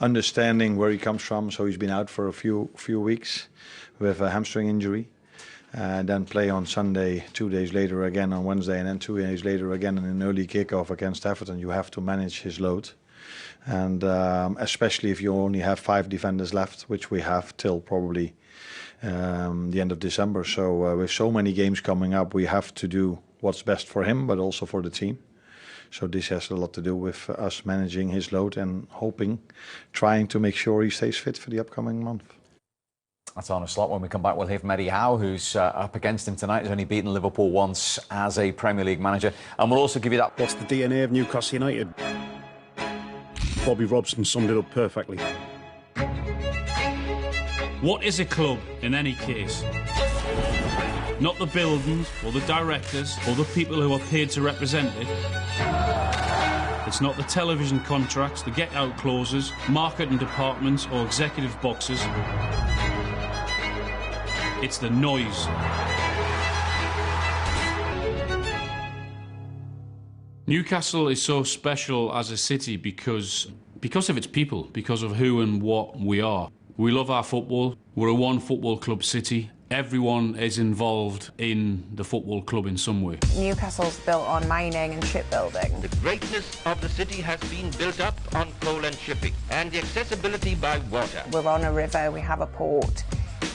understanding where he comes from. So he's been out for a few weeks with a hamstring injury. Then play on Sunday, 2 days later again on Wednesday, and then 2 days later again in an early kickoff against Everton. You have to manage his load. And especially if you only have 5 defenders left, which we have till probably the end of December. So with so many games coming up, we have to do what's best for him, but also for the team. So this has a lot to do with us managing his load and trying to make sure he stays fit for the upcoming month. That's on a slot. When we come back, we'll hear from Eddie Howe, who's up against him tonight. He's only beaten Liverpool once as a Premier League manager. And we'll also give you that. That's the DNA of Newcastle United. Bobby Robson summed it up perfectly. What is a club in any case? Not the buildings or the directors or the people who are paid to represent it. It's not the television contracts, the get-out clauses, marketing departments or executive boxes. It's the noise. Newcastle is so special as a city because of its people, because of who and what we are. We love our football. We're a one football club city. Everyone is involved in the football club in some way. Newcastle's built on mining and shipbuilding. The greatness of the city has been built up on coal and shipping, and the accessibility by water. We're on a river, we have a port.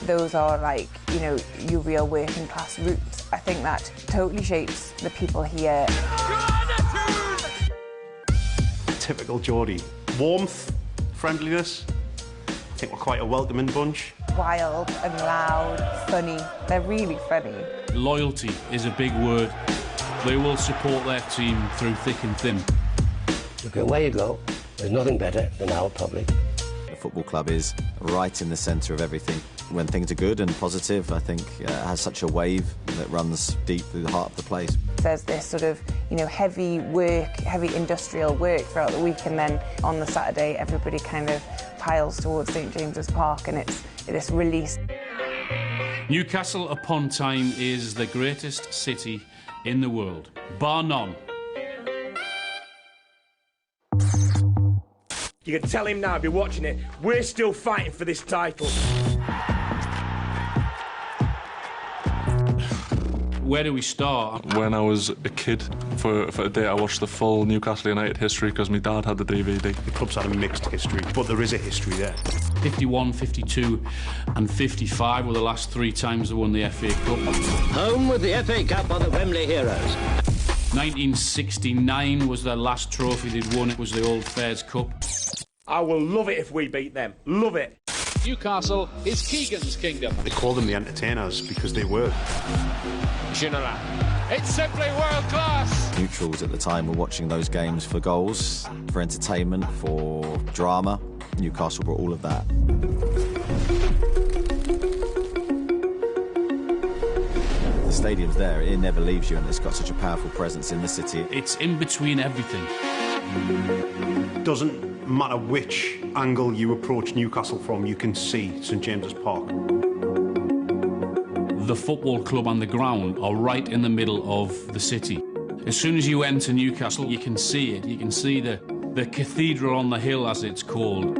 Those are like, you know, your real working class roots. I think that totally shapes the people here. Typical Geordie. Warmth, friendliness. I think we're quite a welcoming bunch. Wild and loud, funny. They're really funny. Loyalty is a big word. They will support their team through thick and thin. Look at where you go. There's nothing better than our public. The football club is right in the centre of everything. When things are good and positive, I think it has such a wave that runs deep through the heart of the place. There's this sort of, you know, heavy work, heavy industrial work throughout the week, and then on the Saturday everybody kind of piles towards St James's Park, and it's this release. Newcastle upon Tyne is the greatest city in the world, bar none. You can tell him now, be watching it, we're still fighting for this title. Where do we start? When I was a kid, for a day I watched the full Newcastle United history because my dad had the DVD. The club's had a mixed history, but there is a history there. 51, 52 and 55 were the last 3 times they won the FA Cup. Home with the FA Cup are the Wembley Heroes. 1969 was their last trophy they'd won. It was the Old Fairs Cup. I will love it if we beat them. Love it. Newcastle is Keegan's kingdom. They call them the entertainers because they were. Ginola. It's simply world class. Neutrals at the time were watching those games for goals, for entertainment, for drama. Newcastle brought all of that. The stadium's there, it never leaves you, and it's got such a powerful presence in the city. It's in between everything. Doesn't matter which angle you approach Newcastle from, you can see St James's Park. The football club and the ground are right in the middle of the city. As soon as you enter Newcastle, you can see it. You can see the cathedral on the hill, as it's called.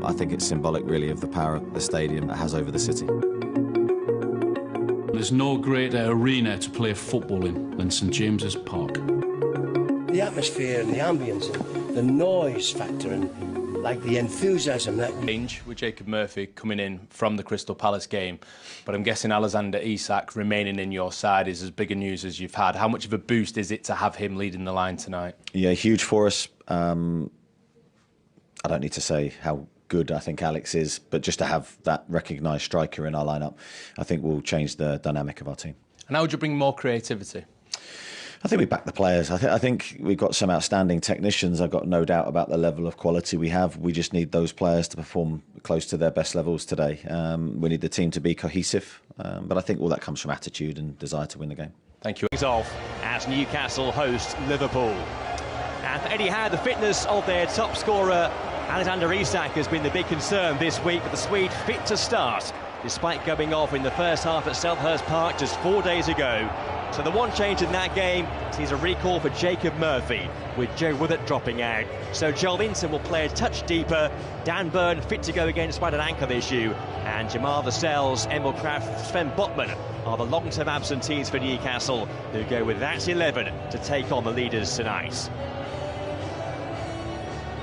I think it's symbolic, really, of the power the stadium has over the city. There's no greater arena to play football in than St James's Park. The atmosphere and the ambience and the noise factor and like the enthusiasm that... Change with Jacob Murphy coming in from the Crystal Palace game, but I'm guessing Alexander Isak remaining in your side is as big a news as you've had. How much of a boost is it to have him leading the line tonight? Yeah, huge for us. I don't need to say how good I think Alex is, but just to have that recognised striker in our lineup, I think will change the dynamic of our team. And how would you bring more creativity? I think we back the players. I think we've got some outstanding technicians. I've got no doubt about the level of quality we have. We just need those players to perform close to their best levels today. We need the team to be cohesive, but I think all that comes from attitude and desire to win the game. Thank you. Off as Newcastle host Liverpool. And for Eddie Howe, the fitness of their top scorer Alexander Isak has been the big concern this week, with the Swede fit to start, despite going off in the first half at Selhurst Park just 4 days ago. So the one change in that game sees a recall for Jacob Murphy, with Joe Woodard dropping out. So Joel Linton will play a touch deeper. Dan Burn fit to go again despite an ankle issue. And Jamal Lascelles, Emil Kraft, Sven Botman are the long-term absentees for Newcastle, who go with that 11 to take on the leaders tonight.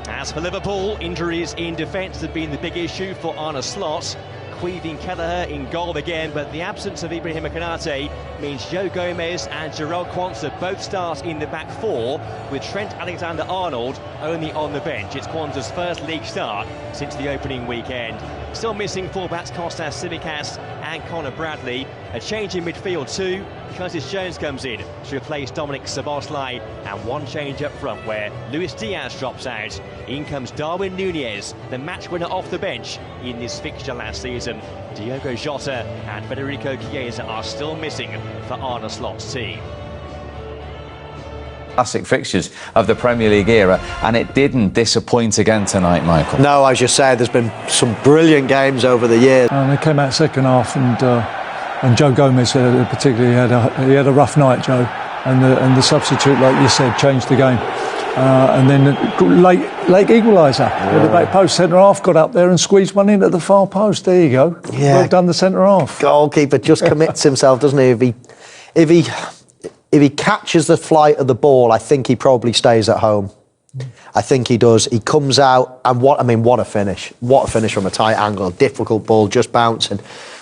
As for Liverpool, injuries in defence have been the big issue for Arne Slot. Queeving Kelleher in goal again, but the absence of Ibrahim Konate means Joe Gomez and Jarrell Quansah both start in the back four, with Trent Alexander-Arnold only on the bench. It's Quansah's first league start since the opening weekend. Still missing fullbacks Kostas Tsimikas and Connor Bradley. A change in midfield too. Curtis Jones comes in to replace Dominic Szoboszlai, and one change up front where Luis Diaz drops out. In comes Darwin Núñez, the match winner off the bench in this fixture last season. Diogo Jota and Federico Chiesa are still missing for Arne Slot's team. Classic fixtures of the Premier League era, and it didn't disappoint again tonight, Michael. No, as you say, there's been some brilliant games over the years. They came out second half, and Joe Gomez particularly had a rough night, Joe, and the substitute, like you said, changed the game. And then late equaliser at the back post, centre half got up there and squeezed one in at the far post. There you go. Yeah. Well done, the centre half. Goalkeeper just commits himself, doesn't he? If he catches the flight of the ball, I think he probably stays at home. I think he does. He comes out, and what a finish! What a finish from a tight angle, difficult ball, just bouncing.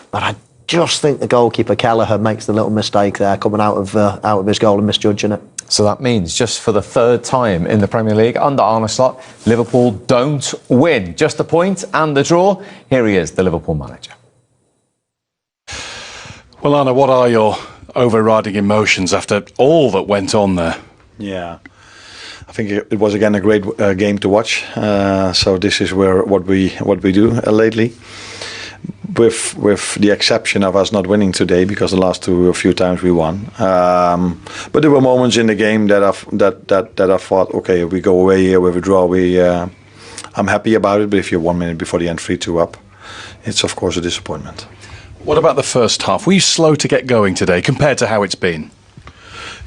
But I just think the goalkeeper Kelleher makes the little mistake there, coming out of his goal and misjudging it. So that means just for the third time in the Premier League under Arne Slot, Liverpool don't win. Just a point and the draw. Here he is, the Liverpool manager. Well, Arne, what are your overriding emotions after all that went on there? Yeah, I think it was again a great game to watch. So this is what we do lately. With the exception of us not winning today, because the last few times we won. But there were moments in the game that I thought, okay, if we go away here with a draw, I'm happy about it. But if you're 1 minute before the end 3-2 up, it's of course a disappointment. What about the first half? Were you slow to get going today compared to how it's been?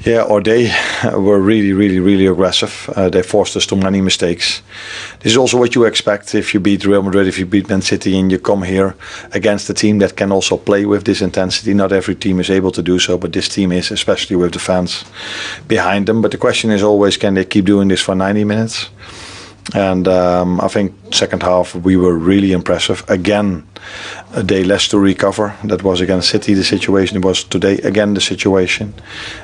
Yeah, or they were really aggressive. They forced us to many mistakes. This is also what you expect if you beat Real Madrid, if you beat Man City, and you come here against a team that can also play with this intensity. Not every team is able to do so, but this team is, especially with the fans behind them. But the question is always, can they keep doing this for 90 minutes? And I think second half we were really impressive. Again, a day less to recover. That was against City the situation. It was today again the situation.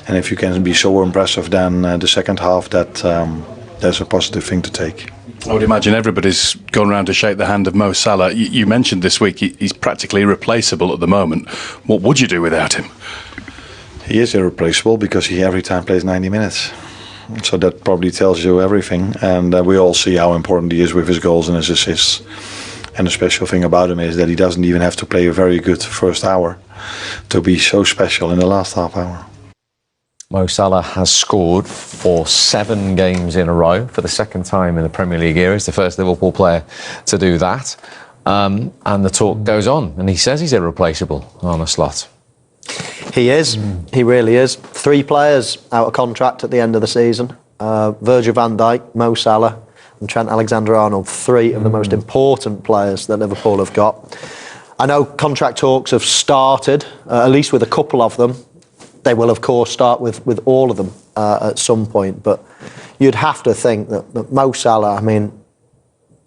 And if you can be so impressive, then the second half, that's a positive thing to take. I would imagine everybody's gone around to shake the hand of Mo Salah. You mentioned this week he's practically irreplaceable at the moment. What would you do without him? He is irreplaceable because he every time plays 90 minutes. So that probably tells you everything. And we all see how important he is with his goals and his assists. And the special thing about him is that he doesn't even have to play a very good first hour to be so special in the last half hour. Mo Salah has scored for 7 games in a row for the second time in the Premier League era. He's the first Liverpool player to do that. And the talk goes on. And he says he's irreplaceable on a slot. He is. He really is. 3 players out of contract at the end of the season. Virgil van Dijk, Mo Salah and Trent Alexander-Arnold. 3 of the most important players that Liverpool have got. I know contract talks have started, at least with a couple of them. They will, of course, start with all of them at some point. But you'd have to think that Mo Salah, I mean,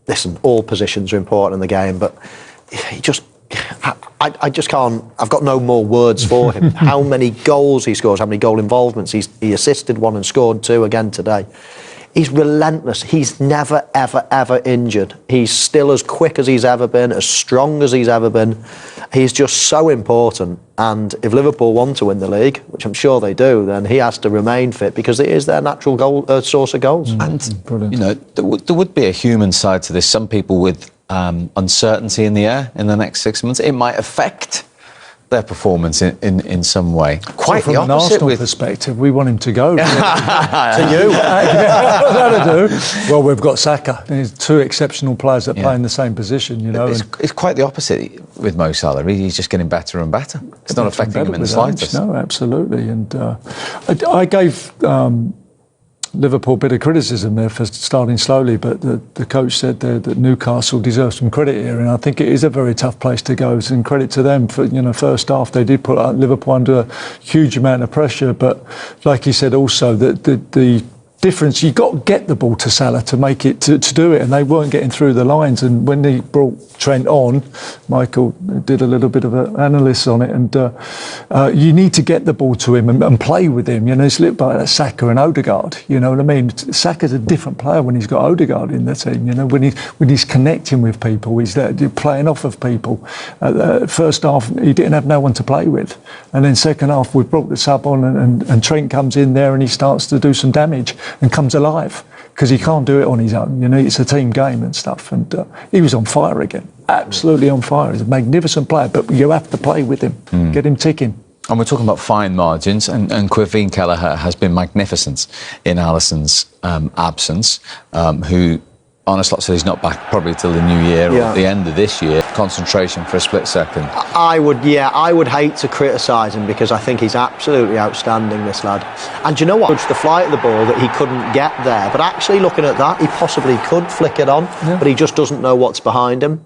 listen, all positions are important in the game, but he just... I just can't. I've got no more words for him. How many goals he scores, how many goal involvements. He assisted 1 and scored 2 again today. He's relentless. He's never, ever injured. He's still as quick as he's ever been, as strong as he's ever been. He's just so important. And if Liverpool want to win the league, which I'm sure they do, then he has to remain fit because it is their natural source of goals. And, you know, there would be a human side to this. Some people with uncertainty in the air in the next 6 months, it might affect their performance in some way. Quite from the an opposite Arsenal with perspective, we want him to go. To you. That'll do. Well, we've got Saka. He's two exceptional players that play in the same position, you know. It's quite the opposite with Mo Salah. He's just getting better and better. It's not affecting him in the slightest. No, absolutely. And I gave Liverpool a bit of criticism there for starting slowly, but the coach said that Newcastle deserves some credit here, and I think it is a very tough place to go. And credit to them for, you know, first half they did put Liverpool under a huge amount of pressure, but like he said also that the difference, you got to get the ball to Salah to make it to do it, and they weren't getting through the lines. And when they brought Trent on, Michael did a little bit of an analysis on it, and you need to get the ball to him and play with him. You know, it's a little bit like Saka and Odegaard. You know what I mean? Saka's a different player when he's got Odegaard in the team. You know, when he's connecting with people, he's there playing off of people. First half, he didn't have no one to play with, and then second half, we brought the sub on, and Trent comes in there and he starts to do some damage and comes alive, because he can't do it on his own. You know, it's a team game and stuff. And he was on fire again, absolutely on fire. He's a magnificent player, but you have to play with him, get him ticking. And we're talking about fine margins, and Quiveen Kelleher has been magnificent in Alisson's absence, who Arne Slot said he's not back probably till the new year or at the end of this year. Concentration for a split second. I would hate to criticise him, because I think he's absolutely outstanding, this lad. And do you know what? It's the flight of the ball that he couldn't get there. But actually, looking at that, he possibly could flick it on, but he just doesn't know what's behind him.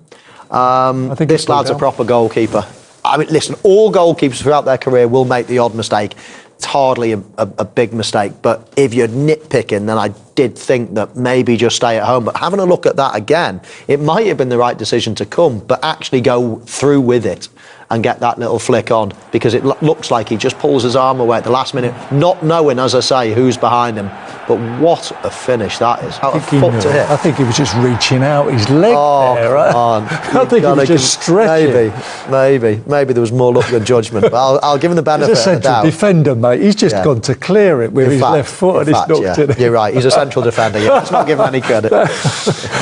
I think this lad's a proper goalkeeper. I mean, listen, all goalkeepers throughout their career will make the odd mistake. It's hardly a big mistake, but if you're nitpicking, then I did think that maybe just stay at home. But having a look at that again, it might have been the right decision to come, but actually go through with it and get that little flick on, because it looks like he just pulls his arm away at the last minute, not knowing, as I say, who's behind him. But what a finish that is. Out of foot to hit. I think he was just reaching out his leg there. Come on. I think he was just stretching. Maybe there was more luck than judgment, but I'll give him the benefit of the doubt. He's a central defender, mate. He's just gone to clear it with his left foot, and he's knocked it in. You're right. He's a central defender. Let's not give him any credit.